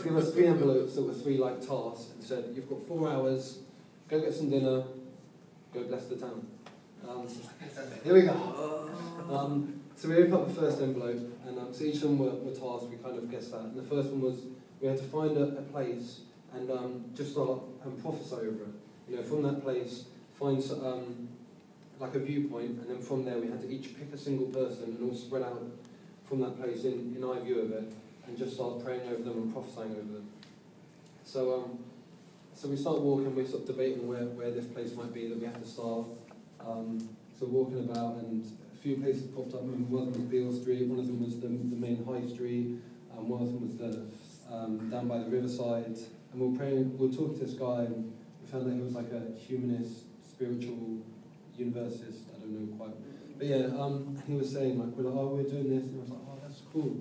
give us 3 envelopes that were 3 like tasks and said, you've got 4 hours, go get some dinner, go bless the town. Here we go. So we opened up the first envelope, and so each of them were tasks, we kind of guessed that. And the first one was, we had to find a place and just start and prophesy over it. You know, from that place, find like a viewpoint, and then from there we had to each pick a single person and all spread out from that place in eye view of it, and just start praying over them and prophesying over them. So we start walking, we're sort of debating where this place might be that we have to start. So walking about, and a few places popped up. One of them was Beale Street, one of them was the main high street, one of them was the down by the riverside. And we were talking to this guy, and we found that he was like a humanist, spiritual universalist, I don't know quite. But yeah, he was saying like, we're doing this, and I was like, oh, that's cool.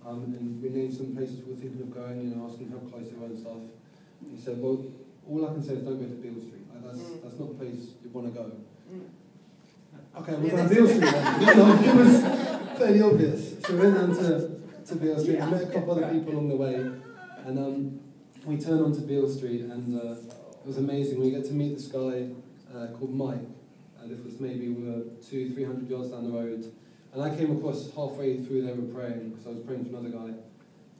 And we named some places we were thinking of going, you know, asking how close they were and stuff. And he said, well, all I can say is don't go to Beale Street. Like, that's not the place you want to go. Okay, we're going to Beale Street then. You know, it was fairly obvious. So we went down to Beale Street. I met a couple other people along the way, and we turned onto Beale Street, and it was amazing. We get to meet this guy called Mike. This was maybe we were 200-300 yards down the road, and I came across halfway through they were praying, because I was praying for another guy,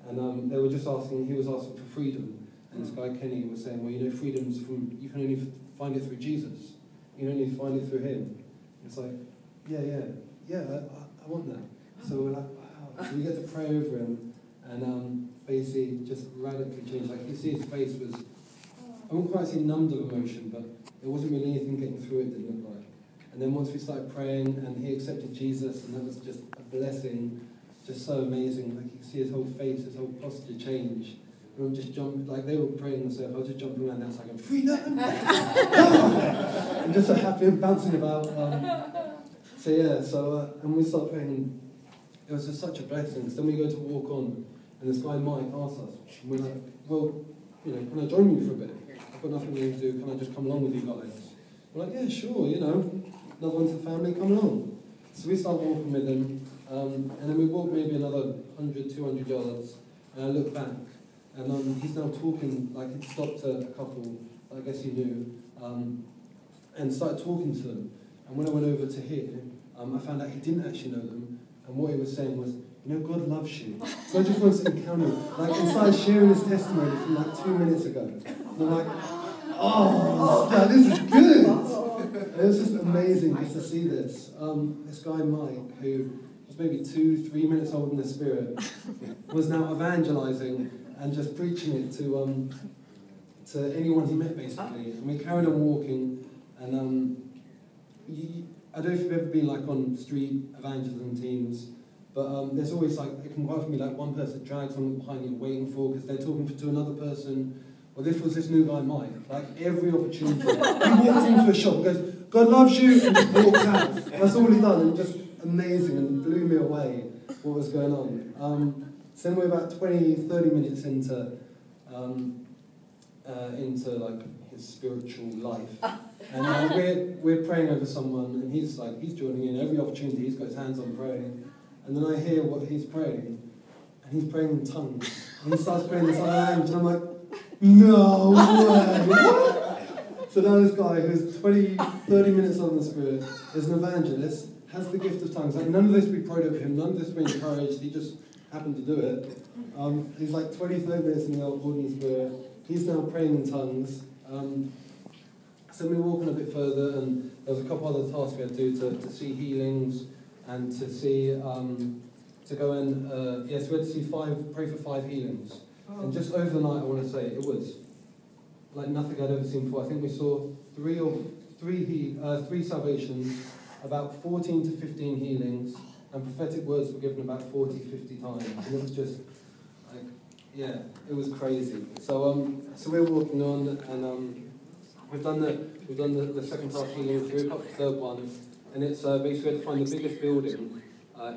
and they were just asking. He was asking for freedom, and this guy Kenny was saying, well, you know, freedom's you can only find it through Jesus. You can only find it through Him. It's like, yeah, I want that. So we're like, wow. So we get to pray over him, and basically just radically changed. Like, you see his face was, I wouldn't quite say numbed of emotion, but there wasn't really anything getting through it, didn't look like. And then once we started praying, and he accepted Jesus, and that was just a blessing, just so amazing. Like, you could see his whole face, his whole posture change. And I'm just jumping, like they were praying, so I was just jumping around the outside going, freedom! I'm just so happy and bouncing about. So yeah, and we start praying. It was just such a blessing. So then we go to walk on, and this guy Mike asks us, and we're like, well, you know, can I join you for a bit? I've got nothing really to do, can I just come along with you guys? We're like, yeah, sure, you know, another one to the family, come along. So we start walking with him, and then we walk maybe another 100, 200 yards, and I look back, and he's now talking, like he stopped a couple, I guess he knew, and started talking to them. And when I went over to hear, I found out he didn't actually know them, and what he was saying was, you know, God loves you. God just wants to encounter you. Like, he started sharing his testimony from like 2 minutes ago. And I'm like, oh, yeah, this is good. And it was just amazing just to see this. This guy Mike, who was maybe 2-3 minutes old in the spirit, was now evangelizing and just preaching it to anyone he met, basically. And we carried on walking, and I don't know if you've ever been like on street evangelism teams, but there's always like, it can quite often be like one person drags someone behind you waiting for, because they're talking to another person. Well, this was this new guy Mike. Like, every opportunity, he walks into a shop and goes, God loves you, and just walks out. That's all he done, and just amazing, and blew me away what was going on. So then we're about 20-30 minutes into like his spiritual life, and we're praying over someone, and he's joining in every opportunity. He's got his hands on praying, and then I hear what he's praying, and he's praying in tongues, and he starts praying this other language, and I'm like, no way! What? So now this guy who's 20-30 minutes on the spirit is an evangelist, has the gift of tongues. Like, none of this we prayed over him, none of this we encouraged. He just happened to do it. He's like 20-30 minutes in the Holy Spirit. He's now praying in tongues. So we were walking a bit further, and there was a couple other tasks we had to do to see healings, and to see, to go and, so we had to see pray for 5 healings. And just over the night, I want to say, it was like nothing I'd ever seen before. I think we saw three salvations, about 14 to 15 healings, and prophetic words were given about 40-50 times. And it was just, like, yeah, it was crazy. So we're walking on, and we've done the second task healing, so we've got the third one, and it's basically we had to find the biggest building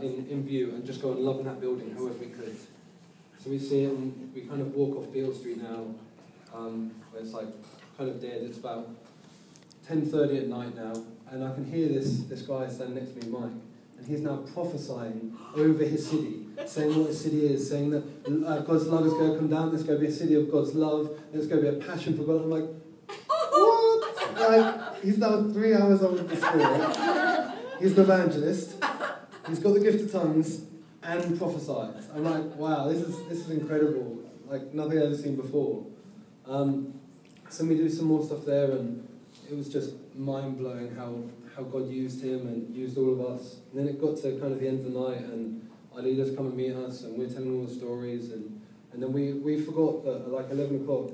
in view, and just go and love in that building however we could. So we see it, and we kind of walk off Beale Street now, where it's like kind of dead. It's about 10:30 at night now, and I can hear this guy standing next to me, Mike, and and he's now prophesying over his city, saying what his city is, saying that God's love is going to come down, there's going to be a city of God's love, there's going to be a passion for God. I'm like, what? Like, he's now 3 hours old in the Spirit, he's an evangelist, he's got the gift of tongues, and prophesies. I'm like, wow, this is incredible, like nothing I've ever seen before. So we do some more stuff there, and it was just mind-blowing how God used him and used all of us. And then it got to kind of the end of the night, and our leaders come and meet us, and we're telling all the stories, and then we forgot that at like 11 o'clock,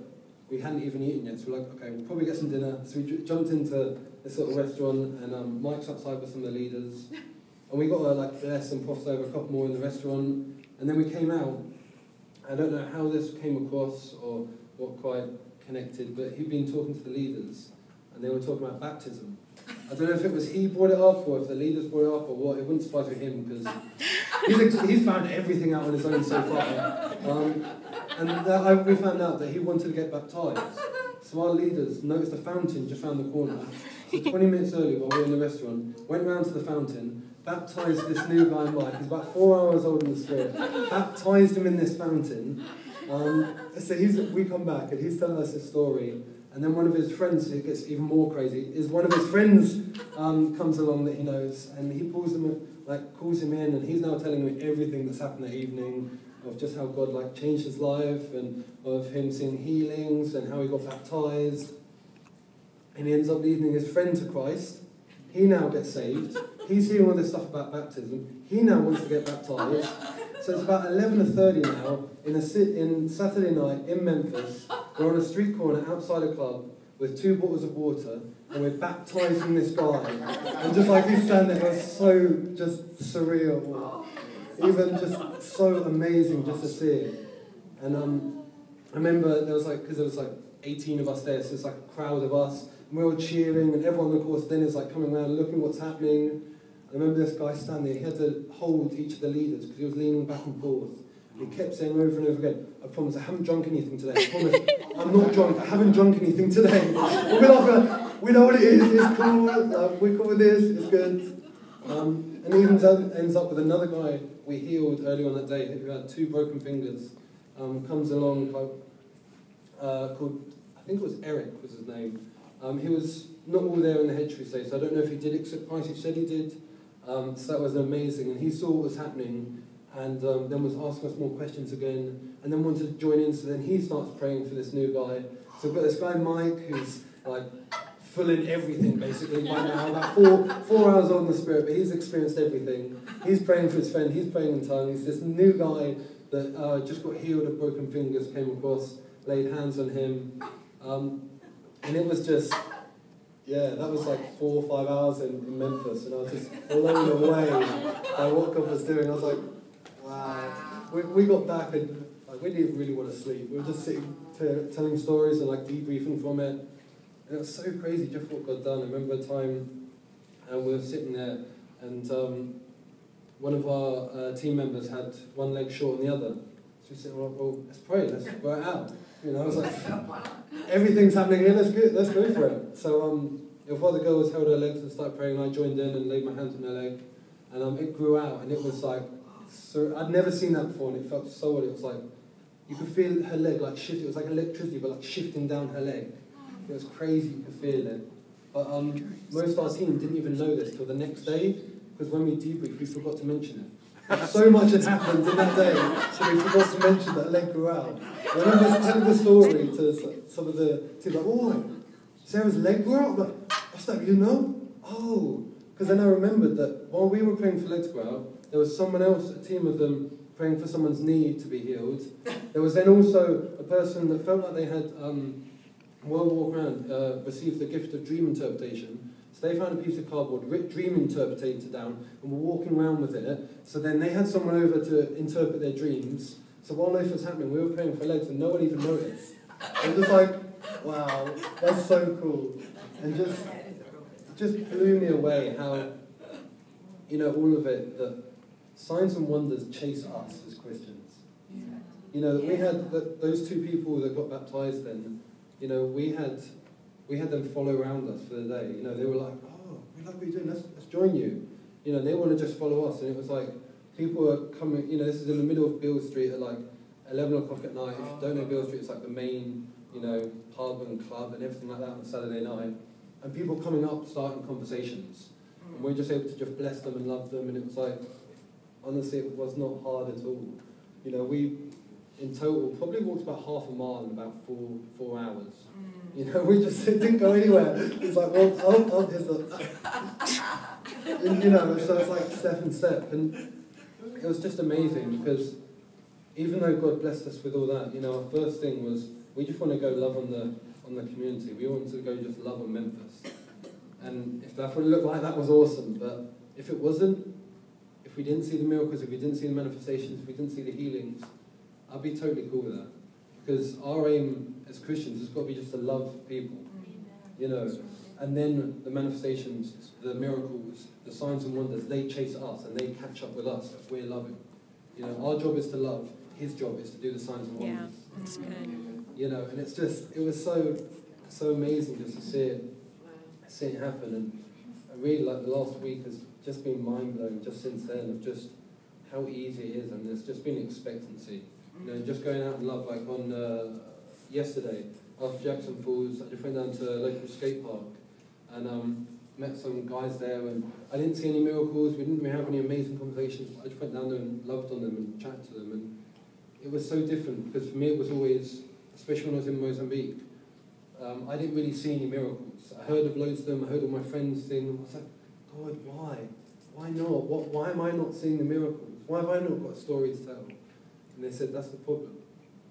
we hadn't even eaten yet, so we're like, okay, we'll probably get some dinner. So we jumped into this little restaurant, and Mike's outside with some of the leaders, and we got to like bless and prophesy over a couple more in the restaurant, and then we came out. I don't know how this came across or what quite connected, but he'd been talking to the leaders, and they were talking about baptism. I don't know if it was he brought it up, or if the leaders brought it up, or what. It wouldn't surprise me him, because he's found everything out on his own so far. We found out that he wanted to get baptised. So our leaders noticed a fountain just around the corner. So 20 minutes early, while we were in the restaurant, went round to the fountain, baptised this new guy, Mike. He's about 4 hours old in the Spirit. Baptised him in this fountain. So we come back, and he's telling us his story. And then one of his friends, who gets even more crazy, is one of his friends comes along that he knows, and he calls him in, and he's now telling me everything that's happened that evening, of just how God like changed his life, and of him seeing healings, and how he got baptized. And he ends up leading his friend to Christ. He now gets saved. He's hearing all this stuff about baptism. He now wants to get baptized. So it's about 11:30 now, in Saturday night in Memphis. We're on a street corner outside a club with 2 bottles of water, and we're baptizing this guy. And just like he's standing there, it was so just surreal. Even just so amazing just to see it. And I remember there was like 18 of us there, so it's like a crowd of us, and we were all cheering, and everyone of course then is like coming around looking what's happening. I remember this guy standing there, he had to hold each of the leaders because he was leaning back and forth. He kept saying over and over again, I promise I haven't drunk anything today, I promise, I'm not drunk, I haven't drunk anything today. We know what it is, it's cool, we're cool with this, it's good. And he even ends up with another guy we healed early on that day who had 2 broken fingers. Comes along called, I think it was Eric was his name. He was not all there in the head crusade, so I don't know if he did accept Christ, he said he did. So that was amazing, and he saw what was happening, and then was asking us more questions again, and then wanted to join in, so then he starts praying for this new guy. So we've got this guy Mike, who's like full in everything basically by now, about 4 hours old in the Spirit, but he's experienced everything. He's praying for his friend, he's praying in tongues. This new guy that just got healed of broken fingers came across, laid hands on him, and it was just, yeah, that was like 4 or 5 hours in Memphis, and I was just blown away by what God was doing. I was like, wow. We got back, and like, we didn't really want to sleep. We were just sitting telling stories and like debriefing from it. And it was so crazy just what God done. I remember a time, and we were sitting there, and one of our team members had one leg short than the other. So we said, well, let's pray, let's go out. You know, I was like, everything's happening here, let's go for it. So one of the girls held her legs and started praying, and I joined in and laid my hands on her leg. And it grew out, and it was like, so I'd never seen that before, and it felt so odd. It was like, you could feel her leg like shift. It was like electricity, but like shifting down her leg. It was crazy, you could feel it. But most of our team didn't even know this till the next day, because when we debriefed, we forgot to mention it. So much had happened in that day, so we forgot to mention that her leg grew out. I remember telling the story to some of the team, like, oh, Sarah's leg grew out? Like, what's that, you know? Oh, because then I remembered that while we were praying for legs to grow out, there was someone else, a team of them, praying for someone's knee to be healed. There was then also a person that felt like they had, while we walked around, received the gift of dream interpretation. So they found a piece of cardboard, writ dream interpreter down, and were walking around with it. So then they had someone over to interpret their dreams. So while this was happening, we were praying for legs, and no one even noticed. It was like, wow, that's so cool. And it just blew me away how, you know, all of it, that signs and wonders chase us as Christians. You know, we had those 2 people that got baptized then, you know, we had them follow around us for the day. You know, they were like, oh, we like what you're doing, let's join you. You know, they want to just follow us. And it was like, people were coming, you know, this is in the middle of Beale Street at like 11 o'clock at night. If you don't know Beale Street, it's like the main, you know, pub and club and everything like that on Saturday night. And people coming up, starting conversations. And we were just able to just bless them and love them. And it was like, honestly, it was not hard at all. You know, we, in total, probably walked about half a mile in about four hours. You know, we just didn't go anywhere. It's like, well, here's the... And, you know, so it's like step and step. And it was just amazing because even though God blessed us with all that, you know, our first thing was we just want to go love on the community. We wanted to go just love on Memphis. And if that's what it looked like, that was awesome. But if it wasn't, if we didn't see the miracles, if we didn't see the manifestations, if we didn't see the healings, I'd be totally cool with that. Because our aim as Christians has got to be just to love people, you know. And then the manifestations, the miracles, the signs and wonders, they chase us and they catch up with us if we're loving. You know, our job is to love. His job is to do the signs and wonders. Yeah, that's good. You know, and it's just, it was so amazing just to see it happen. And I really, like, the last week has just been mind-blowing just since then of just how easy it is. And there's just been expectancy. You know, just going out and love, like on yesterday, after Jackson Falls, I just went down to a local skate park and met some guys there, and I didn't see any miracles, we didn't really have any amazing conversations, I just went down there and loved on them and chatted to them, and it was so different, because for me it was always, especially when I was in Mozambique, I didn't really see any miracles. I heard of loads of them, I heard all my friends sing, and I was like, God, why? Why not? Why am I not seeing the miracles? Why have I not got a story to tell? And they said, that's the problem.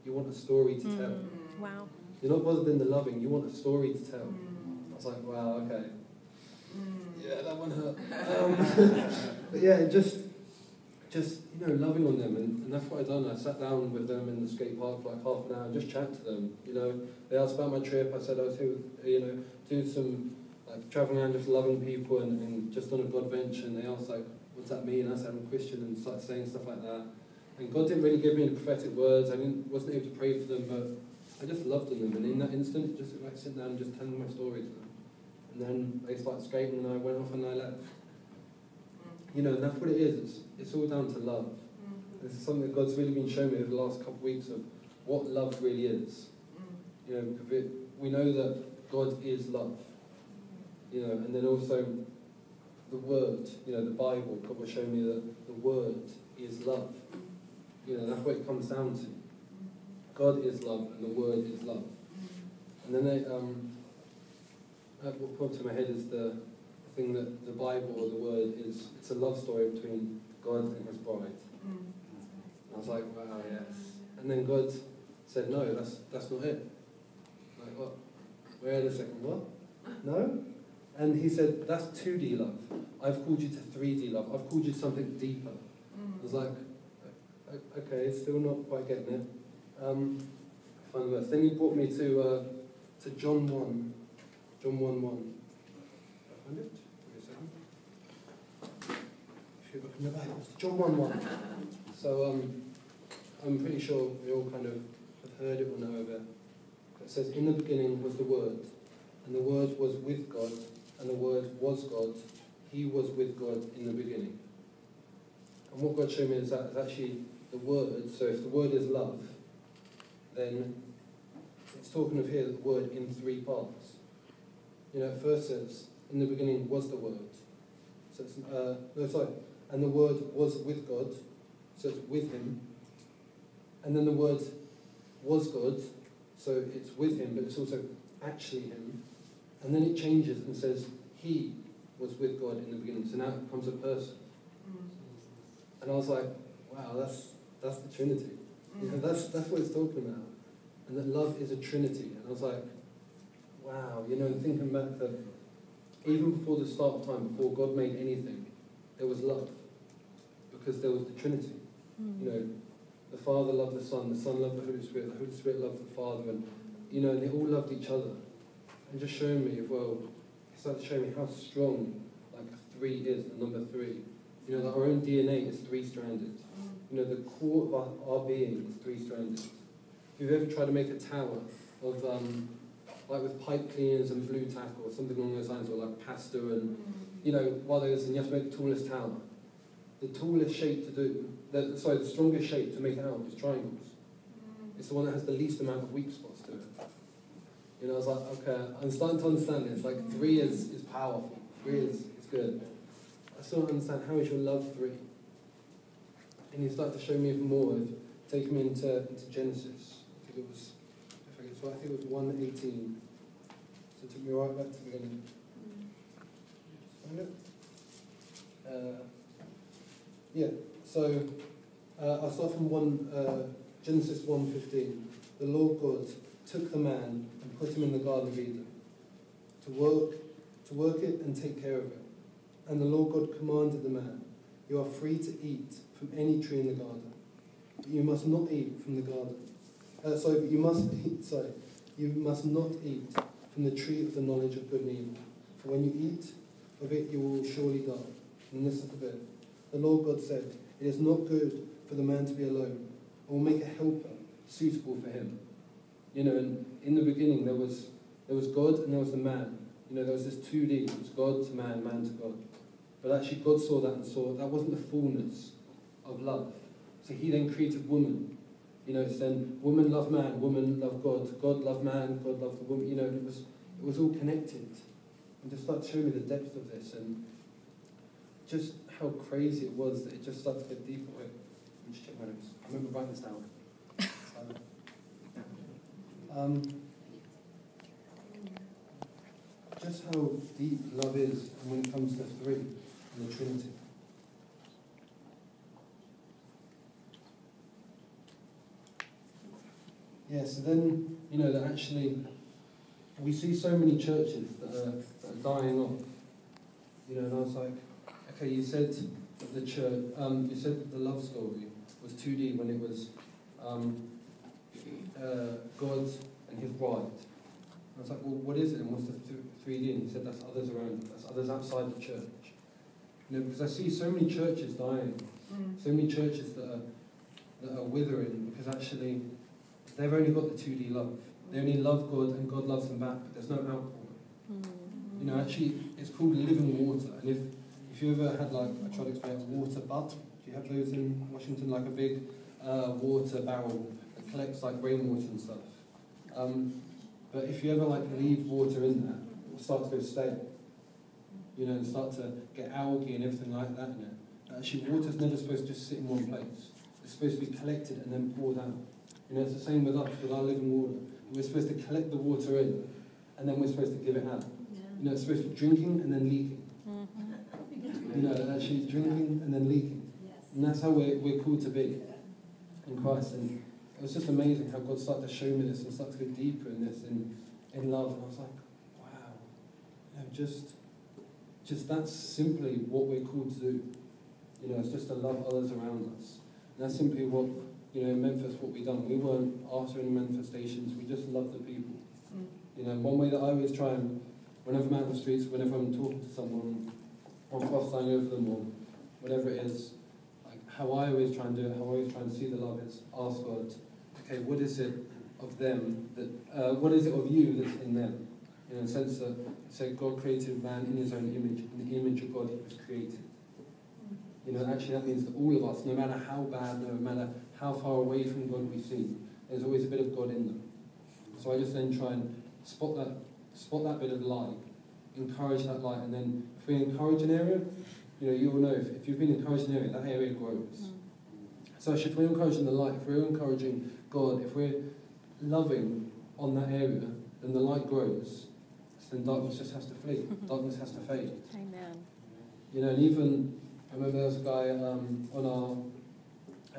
You want a story to tell. Wow. You're not bothered in the loving, you want a story to tell. I was like, wow, okay. Yeah, that one hurt. But yeah, just you know, loving on them, and that's what I done. I sat down with them in the skate park for like half an hour and just chat to them. You know, they asked about my trip. I said I was here, you know, doing some like traveling around, just loving people, and just on a God venture. And they asked like, what's that mean? I said I'm a Christian, and started saying stuff like that. And God didn't really give me any prophetic words. I wasn't able to pray for them, but I just loved on them. And in that instant, just like sitting down and just telling my story to them. And then they started skating, and I went off and I left. You know, and that's what it is. It's all down to love. This is something that God's really been showing me over the last couple of weeks of what love really is. You know, because we know that God is love. You know, and then also the Word, you know, the Bible, God was showing me that the Word is love. You know, that's what it comes down to. God is love, and the Word is love. And then what popped in my head is the thing that the Bible or the Word is, it's a love story between God and His bride. And I was like, wow, yes. And then God said, no, that's not it. Like, what? Wait a second, what? No? And He said, that's 2D love. I've called you to 3D love. I've called you to something deeper. I was like, okay, still not quite getting it. Find the verse. Then He brought me to John 1. John 1:1. Find it? Wait a second. If you open the Bible, it's John 1:1. So I'm pretty sure we all kind of have heard it or know of it. It says, in the beginning was the Word, and the Word was with God, and the Word was God. He was with God in the beginning. And what God showed me is that it's actually the Word. So if the Word is love, then it's talking of here the Word in 3 parts. You know, it first says, in the beginning was the Word. So it's, and the Word was with God, so it's with Him. And then the Word was God, so it's with Him, but it's also actually Him. And then it changes and says, He was with God in the beginning, so now it becomes a person. And I was like, wow, that's the Trinity. You know, that's what it's talking about. And that love is a Trinity. And I was like, wow, you know, thinking back that even before the start of time, before God made anything, there was love. Because there was the Trinity. You know, the Father loved the Son loved the Holy Spirit loved the Father, and, you know, and they all loved each other. And just showing me, well, it started showing me how strong, like, 3 is, the number 3. You know, that our own DNA is 3-stranded. You know, the core of our being is 3-stranded. If you've ever tried to make a tower of like with pipe cleaners and blue tack or something along those lines, or like pasta and, you know, while there's, and you have to make the tallest tower. The tallest shape to do, the strongest shape to make it out is triangles. It's the one that has the least amount of weak spots to it. You know, I was like, okay, I'm starting to understand this. Like, 3 is powerful. 3 is good. I still don't understand, how is your love 3? And he started to show me even more, taking me into Genesis. I think it was, if I get it right, I think it was 1:18. So it took me right back to the beginning. Find it? Yeah, so I'll start from Genesis 1:15. The Lord God took the man and put him in the Garden of Eden to work it and take care of it. And the Lord God commanded the man, "You are free to eat from any tree in the garden, but you must not eat from the garden. You must not eat from the tree of the knowledge of good and evil. For when you eat of it, you will surely die." And this is the bit. The Lord God said, "It is not good for the man to be alone. I will make a helper suitable for him." You know, and in the beginning there was God and there was the man. You know, there was this 2D. It was God to man, man to God. But actually God saw that and saw that wasn't the fullness of love. So he then created woman. You know, it's then woman loved man, woman loved God, God loved man, God loved the woman. You know, it was all connected. And just started showing me the depth of this and just how crazy it was that it just started to get deeper. Wait, let me just check my notes. I remember writing this down. Just how deep love is when it comes to 3 in the Trinity. Yeah, so then, you know, that actually we see so many churches that are dying off. You know, and I was like, okay, you said that the church, you said that the love story was 2D when it was God and his bride. I was like, well, what is it? And what's the 3D? And he said, that's others around, that's others outside the church. You know, because I see so many churches dying, so many churches that are withering, because actually they've only got the 2D love. They only love God and God loves them back, but there's no outpouring. You know, actually, it's called living water. And if you ever had, like, I tried to explain, a water butt. Do you have those in Washington, like a big water barrel that collects like rainwater and stuff? But if you ever like leave water in there, it will start to go stale. You know, and start to get algae and everything like that in it. Actually, water's never supposed to just sit in one place. It's supposed to be collected and then poured out. You know, it's the same with us, with our living water. We're supposed to collect the water in, and then we're supposed to give it out. Yeah. You know, it's supposed to be drinking and then leaking. You know, actually drinking and then leaking. Yes. And that's how we're called to be in Christ. And it was just amazing how God started to show me this and started to go deeper in this, in love. And I was like, wow. You know, just that's simply what we're called to do. You know, it's just to love others around us. And that's simply what, you know, in Memphis, what we've done. We weren't after any manifestations, we just loved the people. You know, one way that I always try and, whenever I'm out on the streets, whenever I'm talking to someone, or prophesying over them, or whatever it is, like how I always try and do it, how I always try and see the love is ask God, okay, what is it of them, what is it of you that's in them? In a sense that, say, God created man in his own image, in the image of God he was created. You know, actually that means that all of us, no matter how bad, no matter how far away from God we seem, there's always a bit of God in them. So I just then try and spot that bit of light, encourage that light, and then if we encourage an area, you know, you will know if you've been encouraged in an area, that area grows. So if we're encouraging the light, if we're encouraging God, if we're loving on that area, then the light grows. So then darkness just has to flee. Darkness has to fade. Amen. You know, and even I remember there was a guy on our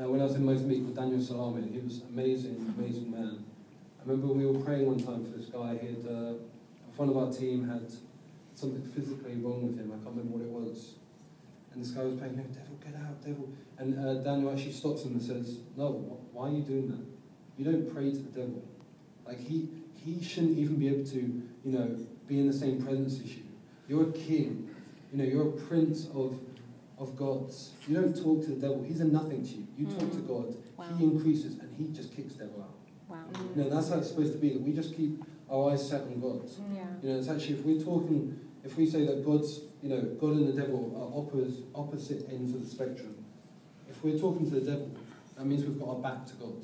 when I was in Mozambique with Daniel Salame. He was an amazing, amazing man. I remember we were praying one time for this guy. He had one of our team had something physically wrong with him. I can't remember what it was. And this guy was praying, "Devil, get out, devil!" And Daniel actually stops him and says, "No, why are you doing that? You don't pray to the devil. Like he shouldn't even be able to, you know, be in the same presence as you. You're a king. You know, you're a prince of gods. You don't talk to the devil. He's a nothing to you. You talk to God. Wow. He increases and he just kicks the devil out." Wow. You know, that's how it's supposed to be. That we just keep our eyes set on God. Yeah. You know, it's actually, if we say that God's, you know, God and the devil are opposite ends of the spectrum, if we're talking to the devil, that means we've got our back to God.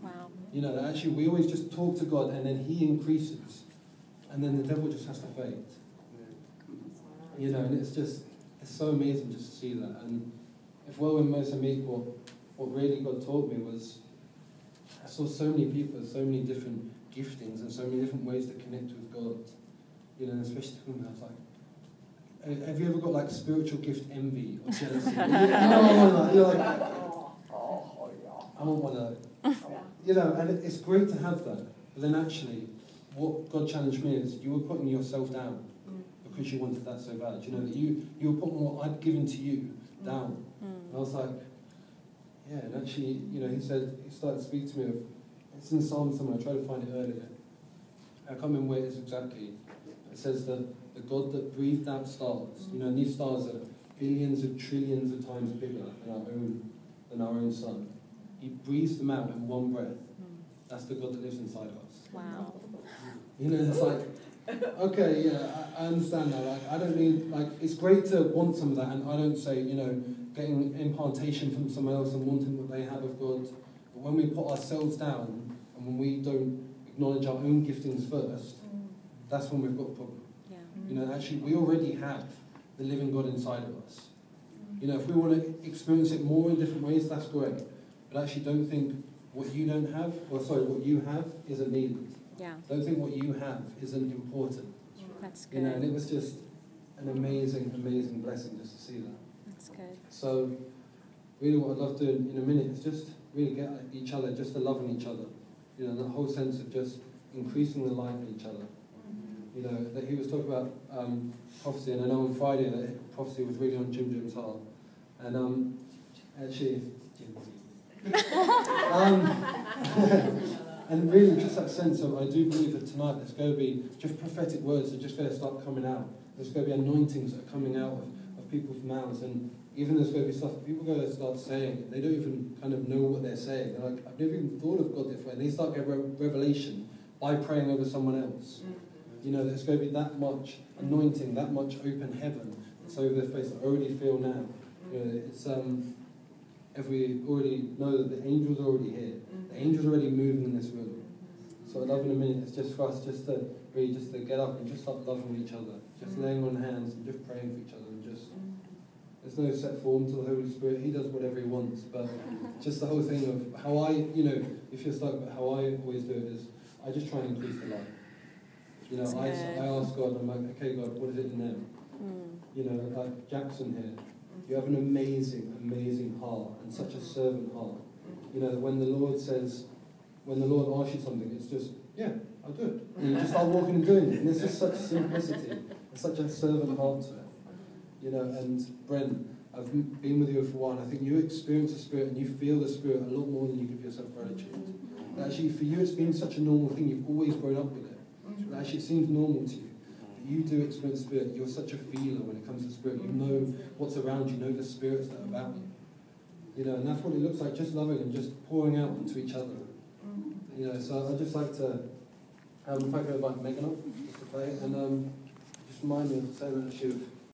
Wow. You know, that actually we always just talk to God and then he increases, and then the devil just has to fade. You know, and it's so amazing just to see that. And when Moses meet, what really God taught me was, I saw so many people, so many different giftings and so many different ways to connect with God. You know, especially when I was like, have you ever got like spiritual gift envy or jealousy? You're like, I want one of those. You know, and it's great to have that. But then actually, what God challenged me is you were putting yourself down because you wanted that so bad. You know, that you were putting what I'd given to you down. And I was like, yeah, and actually, you know, he started to speak to me of, it's in Psalm somewhere, I tried to find it earlier. I can't remember where it is exactly. It says that the God that breathed out stars, you know, and these stars are billions of trillions of times bigger than our own sun. He breathes them out in one breath. That's the God that lives inside of us. Wow. You know, it's like, okay, yeah, I understand that. Like, I don't need, like, it's great to want some of that, and I don't say, you know, getting impartation from someone else and wanting what they have of God. But when we put ourselves down, and when we don't acknowledge our own giftings first, that's when we've got a problem. Yeah. You know, actually, we already have the living God inside of us. You know, if we want to experience it more in different ways, that's great. But actually, don't think what you have isn't needed. Yeah. Don't think what you have isn't important. That's good. You know, and it was just an amazing, amazing blessing just to see that. That's good. So, really what I'd love to do in a minute is just really get at each other, just to loving each other. You know, the whole sense of just increasing the light in each other. You know, that he was talking about prophecy, and I know on Friday that prophecy was really on Jim's heart. And actually, and really just that sense of, I do believe that tonight there's going to be just prophetic words that are just going to start coming out. There's going to be anointings that are coming out of people's mouths, and even there's going to be stuff that people are going to start saying. They don't even kind of know what they're saying. They're like, I've never even thought of God this way. And they start getting revelation by praying over someone else. You know, there's going to be that much anointing, that much open heaven that's over their face. I already feel now. You know, it's if we already know that the angel's already here, the angel's already moving in this room. So I'd love in a minute, it's just for us just to really just to get up and just start loving each other, just laying on hands and just praying for each other, and just there's no set form to the Holy Spirit. He does whatever he wants, but just the whole thing of how I, you know, if you're stuck, but how I always do it is I just try and increase the light. You know, I ask God, I'm like, okay, God, what is it in them? You know, like Jackson here, you have an amazing, amazing heart and such a servant heart. You know, when the Lord asks you something, it's just, yeah, I'll do it. And you just start walking and doing it. And there's just such simplicity and such a servant heart to it. You know, and Brent, I've been with you for a while, and I think you experience the Spirit and you feel the Spirit a lot more than you give yourself gratitude. And actually, for you, it's been such a normal thing. You've always grown up with it. But actually, it seems normal to you. You do experience Spirit. You're such a feeler when it comes to Spirit. You know what's around you. You know the spirits that are about you. You know, and that's what it looks like, just loving and just pouring out into each other. You know, so I'd just like to, if I could invite Megan up just to play, and just remind me of saying that she